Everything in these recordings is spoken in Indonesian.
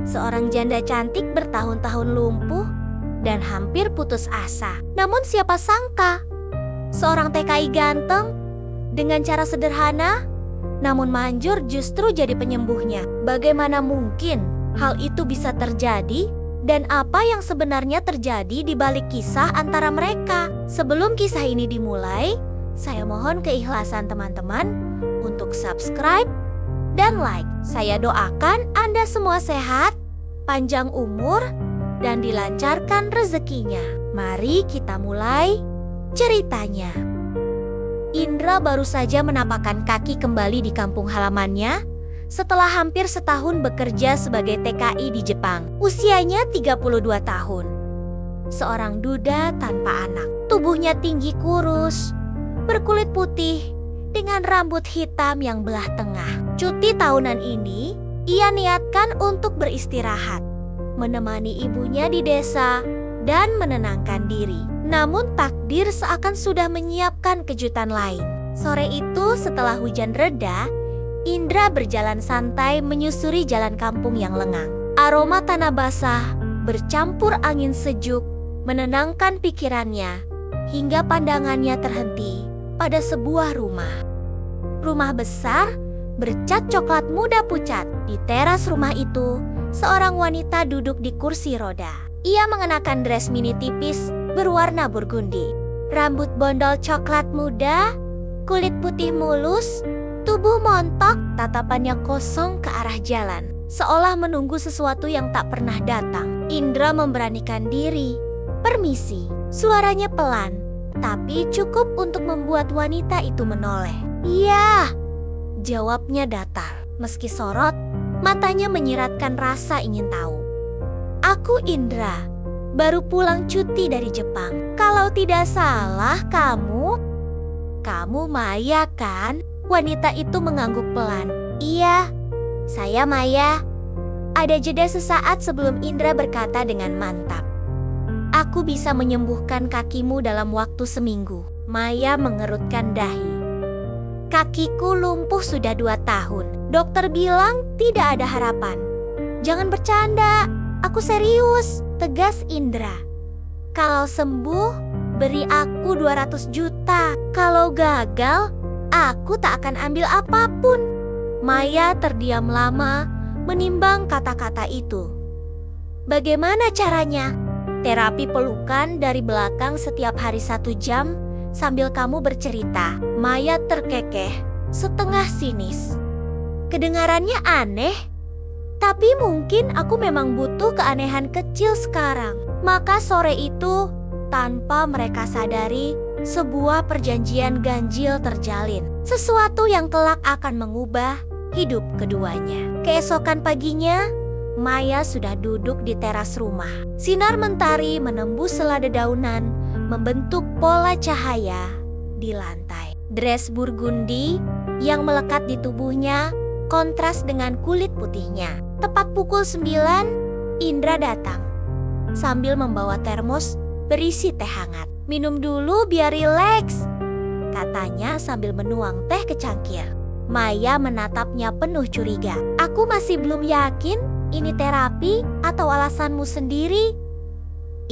Seorang janda cantik bertahun-tahun lumpuh dan hampir putus asa. Namun siapa sangka, seorang TKI ganteng dengan cara sederhana namun manjur justru jadi penyembuhnya. Bagaimana mungkin hal itu bisa terjadi? Dan apa yang sebenarnya terjadi di balik kisah antara mereka? Sebelum kisah ini dimulai, saya mohon keikhlasan teman-teman untuk subscribe dan like. Saya doakan Anda semua sehat, panjang umur, dan dilancarkan rezekinya. Mari kita mulai ceritanya. Indra baru saja menapakkan kaki kembali di kampung halamannya setelah hampir setahun bekerja sebagai TKI di Jepang. Usianya 32 tahun. Seorang duda tanpa anak. Tubuhnya tinggi kurus, berkulit putih, dengan rambut hitam yang belah tengah. Cuti tahunan ini, ia niatkan untuk beristirahat, menemani ibunya di desa, dan menenangkan diri. Namun takdir seakan sudah menyiapkan kejutan lain. Sore itu setelah hujan reda, Indra berjalan santai menyusuri jalan kampung yang lengang. Aroma tanah basah bercampur angin sejuk menenangkan pikirannya hingga pandangannya terhenti pada sebuah rumah. Rumah besar bercat coklat muda pucat. Di teras rumah itu, seorang wanita duduk di kursi roda. Ia mengenakan dress mini tipis berwarna burgundi. Rambut bondol coklat muda, kulit putih mulus, tubuh montok, tatapannya kosong ke arah jalan, seolah menunggu sesuatu yang tak pernah datang. Indra memberanikan diri. "Permisi." Suaranya pelan, tapi cukup untuk membuat wanita itu menoleh. "Iya," jawabnya datar. Meski sorot, matanya menyiratkan rasa ingin tahu. "Aku Indra, baru pulang cuti dari Jepang. Kalau tidak salah kamu Maya kan?" Wanita itu mengangguk pelan. "Iya, saya Maya." Ada jeda sesaat sebelum Indra berkata dengan mantap, "Aku bisa menyembuhkan kakimu dalam waktu seminggu." Maya mengerutkan dahi. "Kakiku lumpuh sudah 2 tahun. Dokter bilang tidak ada harapan." "Jangan bercanda, aku serius," tegas Indra. "Kalau sembuh, beri aku 200 juta. Kalau gagal, aku tak akan ambil apapun." Maya terdiam lama menimbang kata-kata itu. "Bagaimana caranya?" "Terapi pelukan dari belakang setiap hari 1 jam sambil kamu bercerita." Maya terkekeh, setengah sinis. Kedengarannya aneh, tapi mungkin aku memang butuh keanehan kecil sekarang. Maka sore itu, tanpa mereka sadari, sebuah perjanjian ganjil terjalin. Sesuatu yang kelak akan mengubah hidup keduanya. Keesokan paginya, Maya sudah duduk di teras rumah. Sinar mentari menembus sela dedaunan, membentuk pola cahaya di lantai. Dress burgundi yang melekat di tubuhnya kontras dengan kulit putihnya. Tepat pukul 9, Indra datang sambil membawa termos berisi teh hangat. "Minum dulu biar rileks," katanya sambil menuang teh ke cangkir. Maya menatapnya penuh curiga. "Aku masih belum yakin ini terapi atau alasanmu sendiri."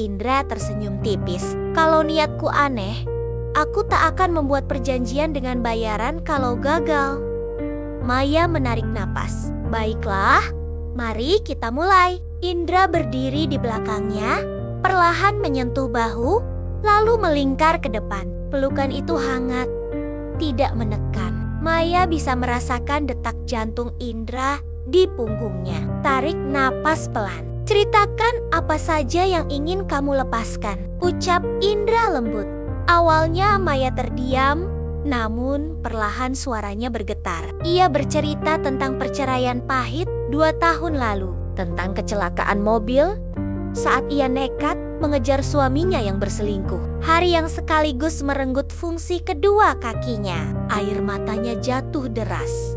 Indra tersenyum tipis. "Kalau niatku aneh, aku tak akan membuat perjanjian dengan bayaran kalau gagal." Maya menarik napas. "Baiklah, mari kita mulai." Indra berdiri di belakangnya, perlahan menyentuh bahu, lalu melingkar ke depan. Pelukan itu hangat, tidak menekan. Maya bisa merasakan detak jantung Indra di punggungnya. "Tarik napas pelan. Ceritakan apa saja yang ingin kamu lepaskan," ucap Indra lembut. Awalnya Maya terdiam, namun perlahan suaranya bergetar. Ia bercerita tentang perceraian pahit 2 tahun lalu, tentang kecelakaan mobil saat ia nekat mengejar suaminya yang berselingkuh. Hari yang sekaligus merenggut fungsi kedua kakinya. Air matanya jatuh deras.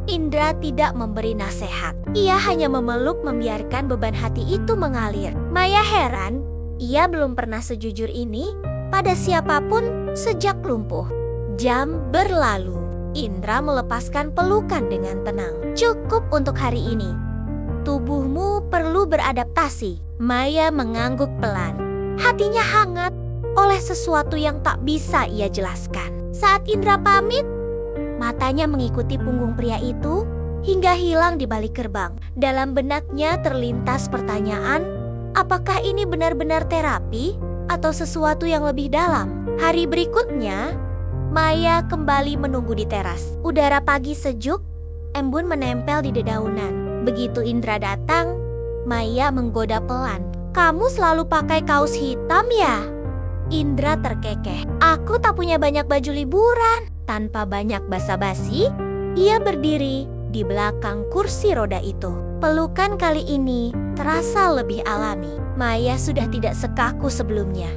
Indra tidak memberi nasihat. Ia hanya memeluk membiarkan beban hati itu mengalir. Maya heran, ia belum pernah sejujur ini pada siapapun sejak lumpuh. Jam berlalu. Indra melepaskan pelukan dengan tenang. "Cukup untuk hari ini. Tubuhmu perlu beradaptasi. Maya mengangguk pelan. Hatinya hangat oleh sesuatu yang tak bisa ia jelaskan. Saat Indra pamit, matanya mengikuti punggung pria itu hingga hilang di balik gerbang. Dalam benaknya terlintas pertanyaan, apakah ini benar-benar terapi atau sesuatu yang lebih dalam? Hari berikutnya, Maya kembali menunggu di teras. Udara pagi sejuk, embun menempel di dedaunan. Begitu Indra datang, Maya menggoda pelan. "Kamu selalu pakai kaos hitam ya?" Indra terkekeh. "Aku tak punya banyak baju liburan." Tanpa banyak basa-basi, ia berdiri di belakang kursi roda itu. Pelukan kali ini terasa lebih alami. Maya sudah tidak sekaku sebelumnya.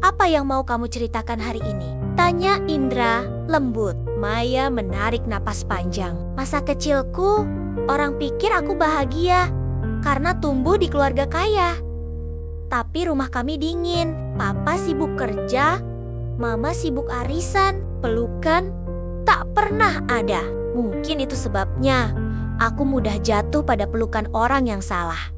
"Apa yang mau kamu ceritakan hari ini?" tanya Indra lembut. Maya menarik napas panjang. "Masa kecilku, orang pikir aku bahagia karena tumbuh di keluarga kaya. Tapi rumah kami dingin, papa sibuk kerja, mama sibuk arisan, pelukan tak pernah ada. Mungkin itu sebabnya aku mudah jatuh pada pelukan orang yang salah."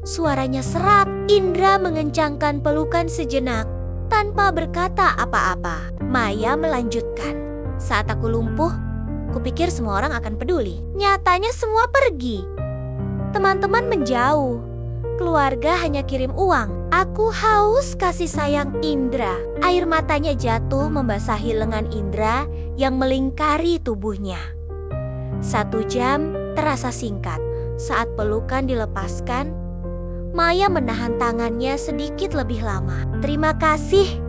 Suaranya serak. Indra mengencangkan pelukan sejenak tanpa berkata apa-apa. Maya melanjutkan, "Saat aku lumpuh, kupikir semua orang akan peduli. Nyatanya semua pergi. Teman-teman menjauh. Keluarga hanya kirim uang. Aku haus kasih sayang Indra." Air matanya jatuh membasahi lengan Indra yang melingkari tubuhnya. 1 jam terasa singkat. Saat pelukan dilepaskan, Maya menahan tangannya sedikit lebih lama. "Terima kasih,"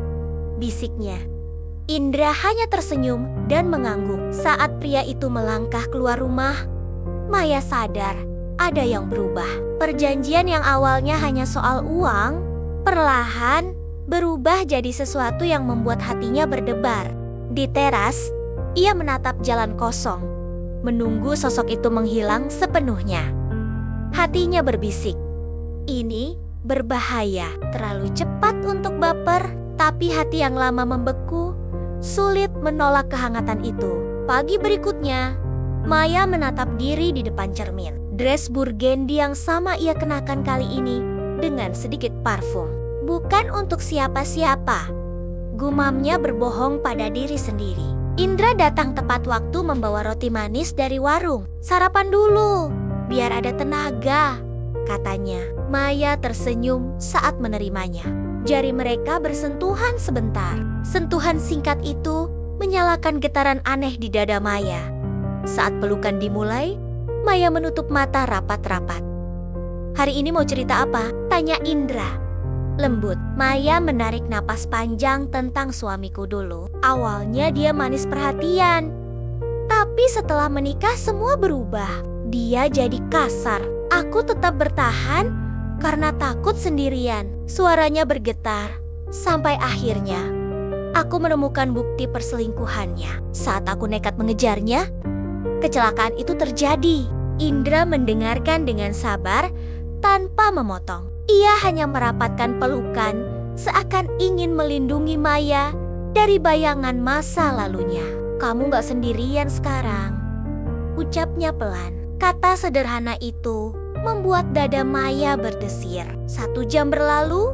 bisiknya. Indra hanya tersenyum dan mengangguk. Saat pria itu melangkah keluar rumah, Maya sadar ada yang berubah. Perjanjian yang awalnya hanya soal uang, perlahan berubah jadi sesuatu yang membuat hatinya berdebar. Di teras, ia menatap jalan kosong, menunggu sosok itu menghilang sepenuhnya. Hatinya berbisik, "Ini berbahaya, terlalu cepat untuk baper." Tapi hati yang lama membeku, sulit menolak kehangatan itu. Pagi berikutnya, Maya menatap diri di depan cermin. Dress burgundy yang sama ia kenakan kali ini dengan sedikit parfum. Bukan untuk siapa-siapa, gumamnya berbohong pada diri sendiri. Indra datang tepat waktu membawa roti manis dari warung. "Sarapan dulu, biar ada tenaga," katanya. Maya tersenyum saat menerimanya. Jari mereka bersentuhan sebentar. Sentuhan singkat itu menyalakan getaran aneh di dada Maya. Saat pelukan dimulai, Maya menutup mata rapat-rapat. "Hari ini mau cerita apa?" tanya Indra lembut. Maya menarik napas panjang tentang suamiku dulu. Awalnya dia manis perhatian, tapi setelah menikah semua berubah. Dia jadi kasar. Aku tetap bertahan karena takut sendirian. Suaranya bergetar. Sampai akhirnya aku menemukan bukti perselingkuhannya. Saat aku nekat mengejarnya, kecelakaan itu terjadi. Indra mendengarkan dengan sabar tanpa memotong. Ia hanya merapatkan pelukan seakan ingin melindungi Maya dari bayangan masa lalunya. "Kamu gak sendirian sekarang," ucapnya pelan. Kata sederhana itu membuat dada Maya berdesir. 1 jam berlalu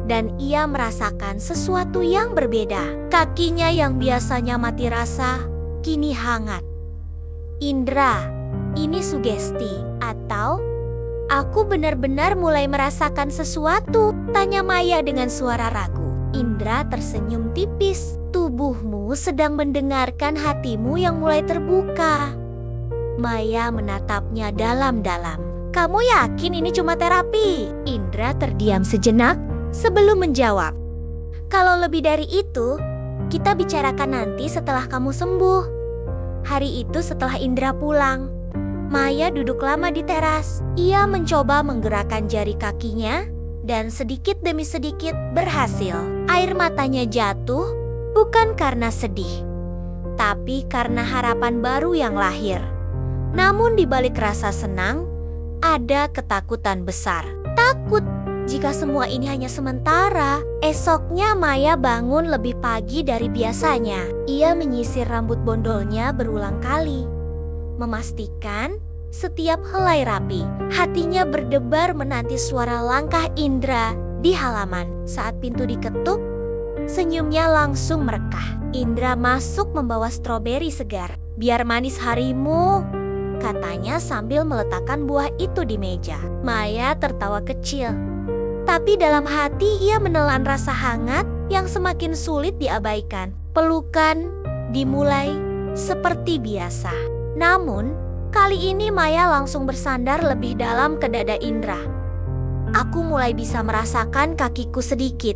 dan ia merasakan sesuatu yang berbeda. Kakinya yang biasanya mati rasa kini hangat. "Indra, ini sugesti atau aku benar-benar mulai merasakan sesuatu?" tanya Maya dengan suara ragu. Indra tersenyum tipis. "Tubuhmu sedang mendengarkan hatimu yang mulai terbuka." Maya menatapnya dalam-dalam. "Kamu yakin ini cuma terapi?" Indra terdiam sejenak sebelum menjawab. "Kalau lebih dari itu, kita bicarakan nanti setelah kamu sembuh." Hari itu setelah Indra pulang, Maya duduk lama di teras. Ia mencoba menggerakkan jari kakinya dan sedikit demi sedikit berhasil. Air matanya jatuh bukan karena sedih, tapi karena harapan baru yang lahir. Namun di balik rasa senang, ada ketakutan besar. Takut jika semua ini hanya sementara. Esoknya Maya bangun lebih pagi dari biasanya. Ia menyisir rambut bondolnya berulang kali, memastikan setiap helai rapi. Hatinya berdebar menanti suara langkah Indra di halaman. Saat pintu diketuk, senyumnya langsung merekah. Indra masuk membawa stroberi segar. "Biar manis harimu," katanya sambil meletakkan buah itu di meja. Maya tertawa kecil. Tapi dalam hati ia menelan rasa hangat yang semakin sulit diabaikan. Pelukan dimulai seperti biasa. Namun, kali ini Maya langsung bersandar lebih dalam ke dada Indra. "Aku mulai bisa merasakan kakiku sedikit,"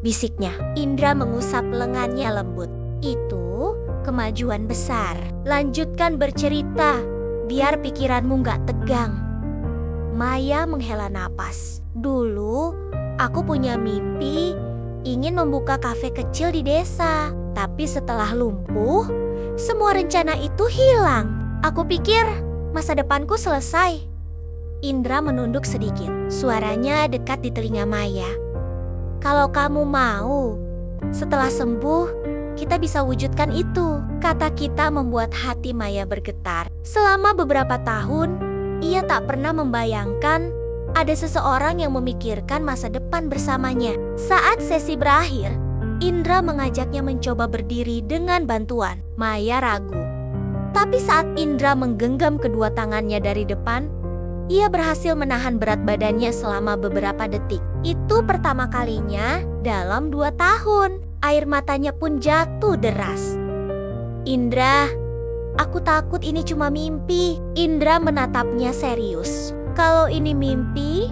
bisiknya. Indra mengusap lengannya lembut. "Itu kemajuan besar. Lanjutkan bercerita, biar pikiranmu gak tegang." Maya menghela napas. "Dulu, aku punya mimpi ingin membuka kafe kecil di desa. Tapi setelah lumpuh, semua rencana itu hilang. Aku pikir masa depanku selesai." Indra menunduk sedikit. Suaranya dekat di telinga Maya. "Kalau kamu mau, setelah sembuh, kita bisa wujudkan itu." Kata kita membuat hati Maya bergetar. Selama beberapa tahun, ia tak pernah membayangkan ada seseorang yang memikirkan masa depan bersamanya. Saat sesi berakhir, Indra mengajaknya mencoba berdiri dengan bantuan. Maya ragu. Tapi saat Indra menggenggam kedua tangannya dari depan, ia berhasil menahan berat badannya selama beberapa detik. Itu pertama kalinya dalam 2 tahun. Air matanya pun jatuh deras. "Indra, aku takut ini cuma mimpi." Indra menatapnya serius. "Kalau ini mimpi,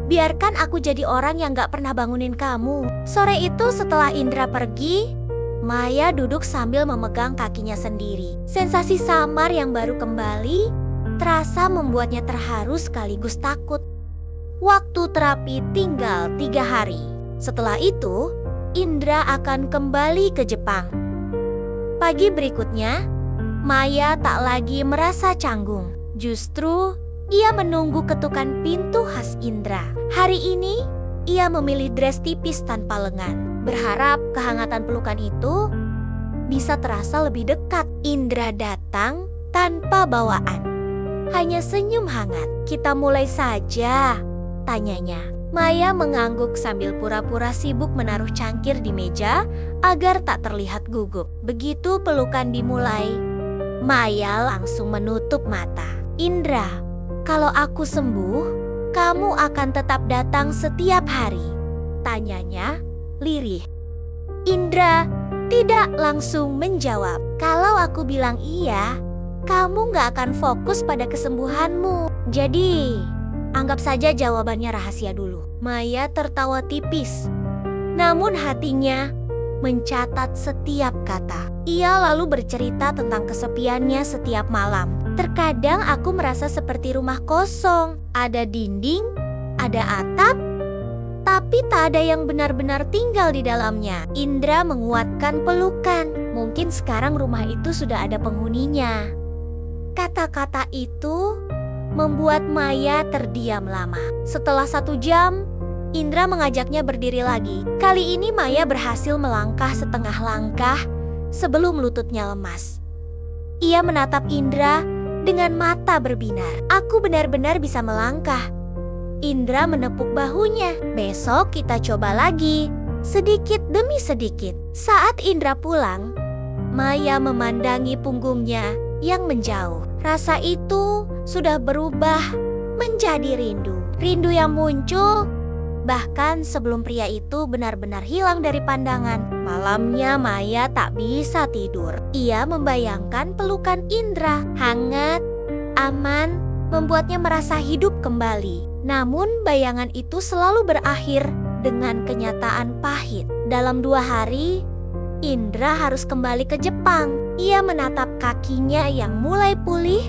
biarkan aku jadi orang yang gak pernah bangunin kamu." Sore itu setelah Indra pergi, Maya duduk sambil memegang kakinya sendiri. Sensasi samar yang baru kembali terasa membuatnya terharu sekaligus takut. Waktu terapi tinggal 3 hari. Setelah itu, Indra akan kembali ke Jepang. Pagi berikutnya, Maya tak lagi merasa canggung. Justru, ia menunggu ketukan pintu khas Indra. Hari ini, ia memilih dress tipis tanpa lengan. Berharap kehangatan pelukan itu bisa terasa lebih dekat. Indra datang tanpa bawaan. Hanya senyum hangat. "Kita mulai saja," tanyanya. Maya mengangguk sambil pura-pura sibuk menaruh cangkir di meja agar tak terlihat gugup. Begitu pelukan dimulai, Maya langsung menutup mata. "Indra, kalau aku sembuh, kamu akan tetap datang setiap hari?" tanyanya lirih. Indra tidak langsung menjawab. "Kalau aku bilang iya, kamu gak akan fokus pada kesembuhanmu. Jadi, anggap saja jawabannya rahasia dulu." Maya tertawa tipis. Namun hatinya mencatat setiap kata. Ia lalu bercerita tentang kesepiannya setiap malam. "Terkadang aku merasa seperti rumah kosong. Ada dinding, ada atap, tapi tak ada yang benar-benar tinggal di dalamnya." Indra menguatkan pelukan. "Mungkin sekarang rumah itu sudah ada penghuninya." Kata-kata itu membuat Maya terdiam lama. Setelah 1 jam, Indra mengajaknya berdiri lagi. Kali ini Maya berhasil melangkah setengah langkah sebelum lututnya lemas. Ia menatap Indra dengan mata berbinar. "Aku benar-benar bisa melangkah." Indra menepuk bahunya. "Besok kita coba lagi, sedikit demi sedikit." Saat Indra pulang, Maya memandangi punggungnya yang menjauh. Rasa itu sudah berubah menjadi rindu. Rindu yang muncul bahkan sebelum pria itu benar-benar hilang dari pandangan. Malamnya Maya tak bisa tidur. Ia membayangkan pelukan Indra. Hangat, aman, membuatnya merasa hidup kembali. Namun bayangan itu selalu berakhir dengan kenyataan pahit. Dalam 2 hari, Indra harus kembali ke Jepang. Ia menatap kakinya yang mulai pulih,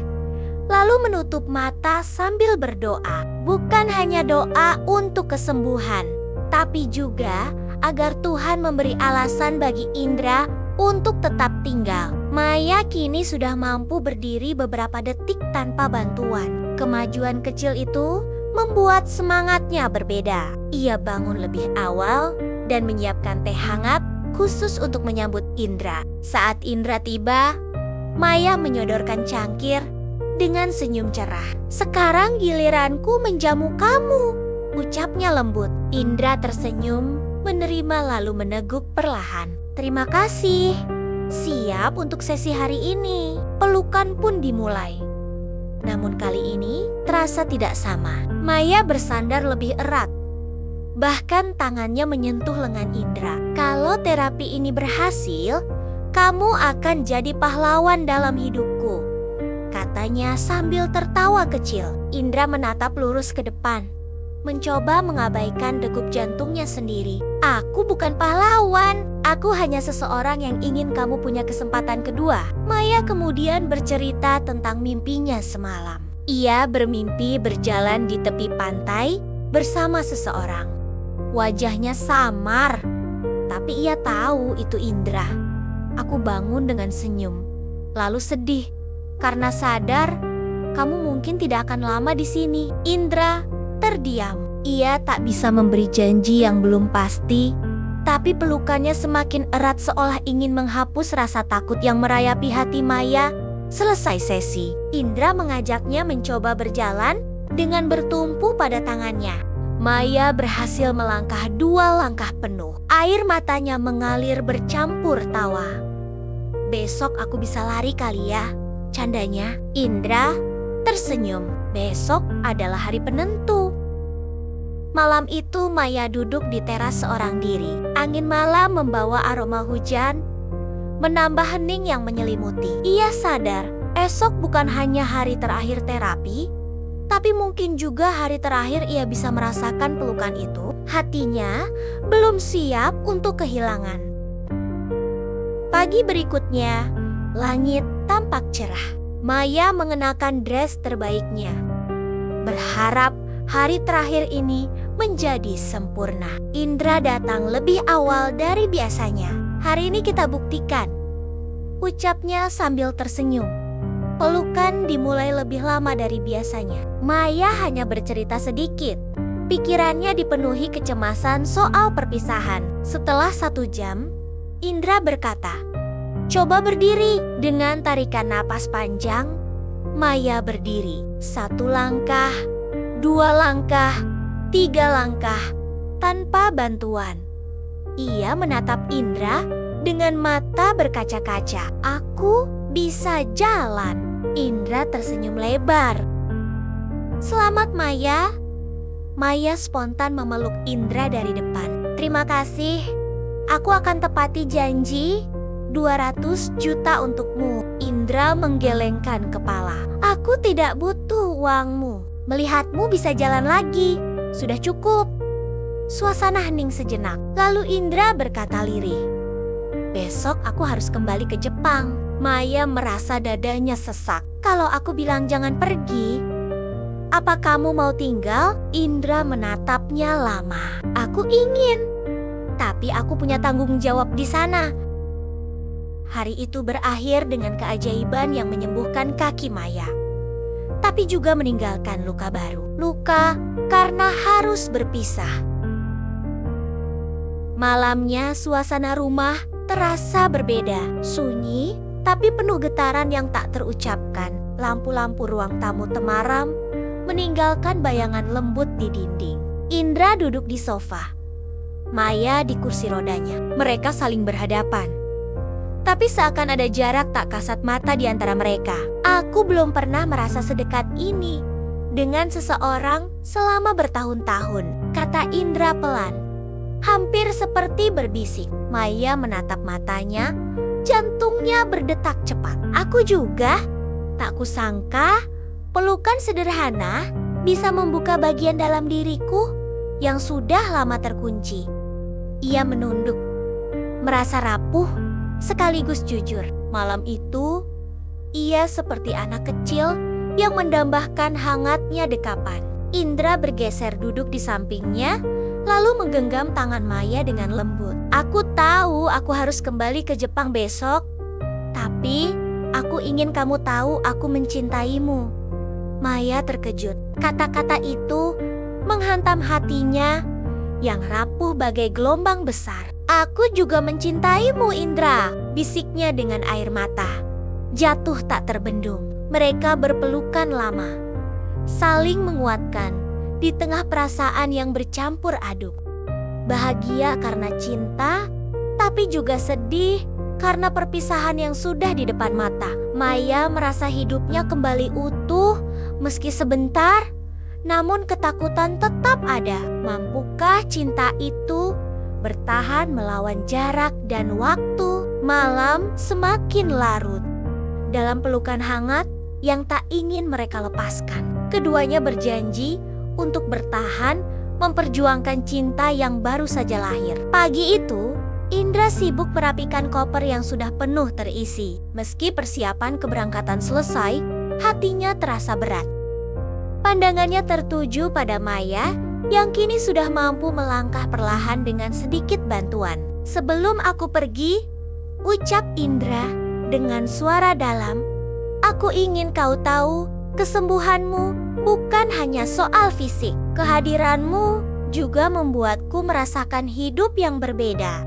lalu menutup mata sambil berdoa. Bukan hanya doa untuk kesembuhan, tapi juga agar Tuhan memberi alasan bagi Indra untuk tetap tinggal. Maya kini sudah mampu berdiri beberapa detik tanpa bantuan. Kemajuan kecil itu membuat semangatnya berbeda. Ia bangun lebih awal dan menyiapkan teh hangat khusus untuk menyambut Indra. Saat Indra tiba, Maya menyodorkan cangkir dengan senyum cerah. "Sekarang giliranku menjamu kamu," ucapnya lembut. Indra tersenyum, menerima lalu meneguk perlahan. "Terima kasih. Siap untuk sesi hari ini." Pelukan pun dimulai. Namun kali ini terasa tidak sama. Maya bersandar lebih erat. Bahkan tangannya menyentuh lengan Indra. "Kalau terapi ini berhasil, kamu akan jadi pahlawan dalam hidupku," katanya sambil tertawa kecil. Indra menatap lurus ke depan, mencoba mengabaikan degup jantungnya sendiri. "Aku bukan pahlawan, aku hanya seseorang yang ingin kamu punya kesempatan kedua." Maya kemudian bercerita tentang mimpinya semalam. Ia bermimpi berjalan di tepi pantai bersama seseorang. Wajahnya samar, tapi ia tahu itu Indra. Aku bangun dengan senyum, lalu sedih karena sadar kamu mungkin tidak akan lama di sini. Indra terdiam. Ia tak bisa memberi janji yang belum pasti, tapi pelukannya semakin erat seolah ingin menghapus rasa takut yang merayapi hati Maya. Selesai sesi, Indra mengajaknya mencoba berjalan dengan bertumpu pada tangannya. Maya berhasil melangkah 2 langkah penuh. Air matanya mengalir bercampur tawa. "Besok aku bisa lari kali ya," candanya. Indra tersenyum. Besok adalah hari penentu. Malam itu Maya duduk di teras seorang diri. Angin malam membawa aroma hujan, menambah hening yang menyelimuti. Ia sadar esok bukan hanya hari terakhir terapi, tapi mungkin juga hari terakhir ia bisa merasakan pelukan itu. Hatinya belum siap untuk kehilangan. Pagi berikutnya, langit tampak cerah. Maya mengenakan dress terbaiknya, berharap hari terakhir ini menjadi sempurna. Indra datang lebih awal dari biasanya. "Hari ini kita buktikan," ucapnya sambil tersenyum. Pelukan dimulai lebih lama dari biasanya. Maya hanya bercerita sedikit. Pikirannya dipenuhi kecemasan soal perpisahan. Setelah 1 jam, Indra berkata, "Coba berdiri." Dengan tarikan napas panjang, Maya berdiri. 1 langkah, 2 langkah, 3 langkah, tanpa bantuan. Ia menatap Indra dengan mata berkaca-kaca. "Aku bisa jalan." Indra tersenyum lebar. "Selamat Maya." Maya spontan memeluk Indra dari depan. "Terima kasih. Aku akan tepati janji 200 juta untukmu." Indra menggelengkan kepala. "Aku tidak butuh uangmu. Melihatmu bisa jalan lagi sudah cukup." Suasana hening sejenak. Lalu Indra berkata lirih, "Besok aku harus kembali ke Jepang." Maya merasa dadanya sesak. "Kalau aku bilang jangan pergi, apa kamu mau tinggal?" Indra menatapnya lama. "Aku ingin, tapi aku punya tanggung jawab di sana." Hari itu berakhir dengan keajaiban yang menyembuhkan kaki Maya, tapi juga meninggalkan luka baru. Luka karena harus berpisah. Malamnya suasana rumah terasa berbeda. Sunyi, tapi penuh getaran yang tak terucapkan. Lampu-lampu ruang tamu temaram, meninggalkan bayangan lembut di dinding. Indra duduk di sofa, Maya di kursi rodanya. Mereka saling berhadapan, tapi seakan ada jarak tak kasat mata di antara mereka. "Aku belum pernah merasa sedekat ini dengan seseorang selama bertahun-tahun," kata Indra pelan, hampir seperti berbisik. Maya menatap matanya, jantungnya berdetak cepat. "Aku juga, tak kusangka pelukan sederhana bisa membuka bagian dalam diriku yang sudah lama terkunci." Ia menunduk, merasa rapuh sekaligus jujur. Malam itu, ia seperti anak kecil yang mendambahkan hangatnya dekapan. Indra bergeser duduk di sampingnya, lalu menggenggam tangan Maya dengan lembut. "Aku tahu aku harus kembali ke Jepang besok, tapi aku ingin kamu tahu aku mencintaimu." Maya terkejut. Kata-kata itu menghantam hatinya yang rapuh bagai gelombang besar. "Aku juga mencintaimu, Indra," bisiknya dengan air mata jatuh tak terbendung. Mereka berpelukan lama, saling menguatkan di tengah perasaan yang bercampur aduk. Bahagia karena cinta, tapi juga sedih karena perpisahan yang sudah di depan mata. Maya merasa hidupnya kembali utuh meski sebentar, namun ketakutan tetap ada. Mampukah cinta itu bertahan melawan jarak dan waktu? Malam semakin larut dalam pelukan hangat yang tak ingin mereka lepaskan. Keduanya berjanji untuk bertahan memperjuangkan cinta yang baru saja lahir. Pagi itu, Indra sibuk merapikan koper yang sudah penuh terisi. Meski persiapan keberangkatan selesai, hatinya terasa berat. Pandangannya tertuju pada Maya yang kini sudah mampu melangkah perlahan dengan sedikit bantuan. "Sebelum aku pergi," ucap Indra dengan suara dalam, "aku ingin kau tahu, kesembuhanmu bukan hanya soal fisik. Kehadiranmu juga membuatku merasakan hidup yang berbeda.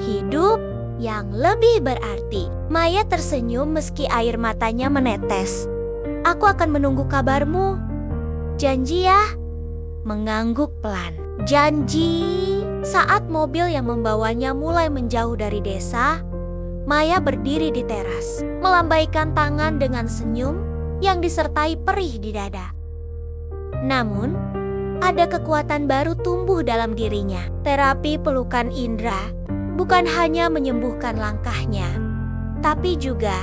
Hidup yang lebih berarti." Maya tersenyum meski air matanya menetes. "Aku akan menunggu kabarmu. Janji ya?" Mengangguk pelan. "Janji." Saat mobil yang membawanya mulai menjauh dari desa, Maya berdiri di teras, melambaikan tangan dengan senyum yang disertai perih di dada. Namun, ada kekuatan baru tumbuh dalam dirinya. Terapi pelukan Indra bukan hanya menyembuhkan langkahnya, tapi juga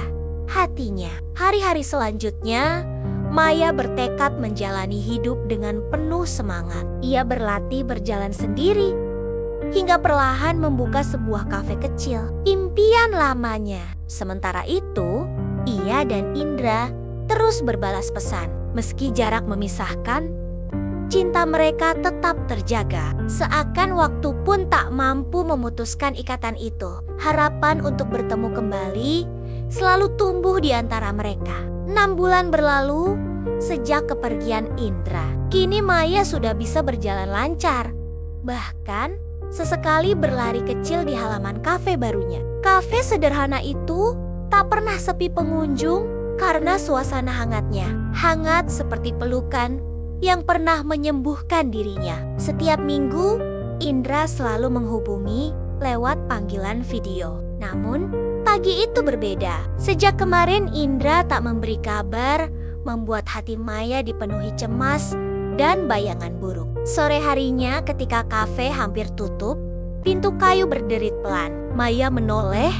hatinya. Hari-hari selanjutnya, Maya bertekad menjalani hidup dengan penuh semangat. Ia berlatih berjalan sendiri, hingga perlahan membuka sebuah kafe kecil, impian lamanya. Sementara itu, ia dan Indra terus berbalas pesan. Meski jarak memisahkan, cinta mereka tetap terjaga. Seakan waktu pun tak mampu memutuskan ikatan itu. Harapan untuk bertemu kembali selalu tumbuh di antara mereka. 6 bulan berlalu sejak kepergian Indra. Kini Maya sudah bisa berjalan lancar. Bahkan sesekali berlari kecil di halaman kafe barunya. Kafe sederhana itu tak pernah sepi pengunjung karena suasana hangatnya. Hangat seperti pelukan yang pernah menyembuhkan dirinya. Setiap minggu, Indra selalu menghubungi lewat panggilan video. Namun, pagi itu berbeda. Sejak kemarin Indra tak memberi kabar, membuat hati Maya dipenuhi cemas dan bayangan buruk. Sore harinya ketika kafe hampir tutup, pintu kayu berderit pelan. Maya menoleh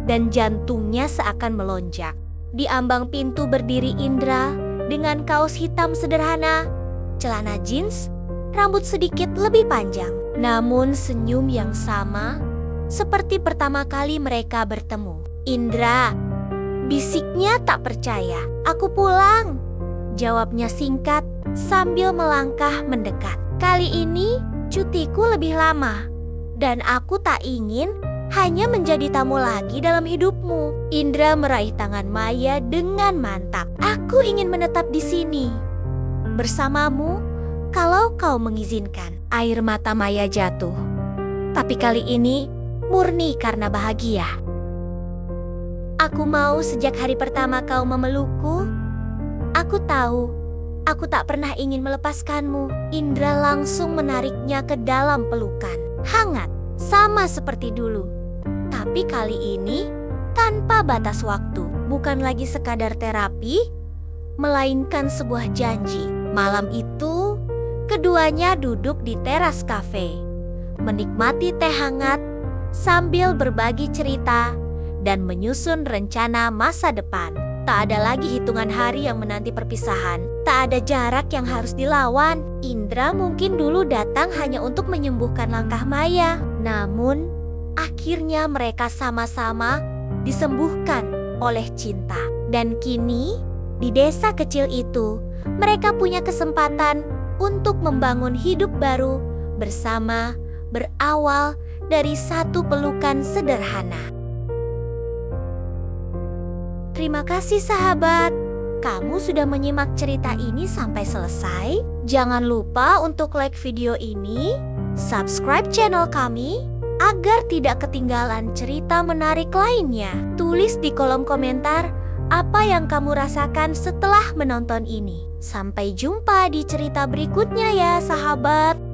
dan jantungnya seakan melonjak. Di ambang pintu berdiri Indra dengan kaos hitam sederhana, celana jeans, rambut sedikit lebih panjang. Namun senyum yang sama seperti pertama kali mereka bertemu. "Indra," bisiknya tak percaya. "Aku pulang," jawabnya singkat sambil melangkah mendekat. "Kali ini cutiku lebih lama dan aku tak ingin hanya menjadi tamu lagi dalam hidupmu." Indra meraih tangan Maya dengan mantap. "Aku ingin menetap di sini bersamamu kalau kau mengizinkan." Air mata Maya jatuh, tapi kali ini murni karena bahagia. "Aku mau sejak hari pertama kau memelukku. Aku tahu aku tak pernah ingin melepaskanmu." Indra langsung menariknya ke dalam pelukan. Hangat, sama seperti dulu. Tapi kali ini tanpa batas waktu. Bukan lagi sekadar terapi, melainkan sebuah janji. Malam itu, keduanya duduk di teras kafe, menikmati teh hangat sambil berbagi cerita dan menyusun rencana masa depan. Tak ada lagi hitungan hari yang menanti perpisahan. Tak ada jarak yang harus dilawan. Indra mungkin dulu datang hanya untuk menyembuhkan langkah Maya. Namun, akhirnya mereka sama-sama disembuhkan oleh cinta. Dan kini, di desa kecil itu, mereka punya kesempatan untuk membangun hidup baru bersama, berawal dari satu pelukan sederhana. Terima kasih sahabat, kamu sudah menyimak cerita ini sampai selesai. Jangan lupa untuk like video ini, subscribe channel kami agar tidak ketinggalan cerita menarik lainnya. Tulis di kolom komentar apa yang kamu rasakan setelah menonton ini. Sampai jumpa di cerita berikutnya ya, sahabat.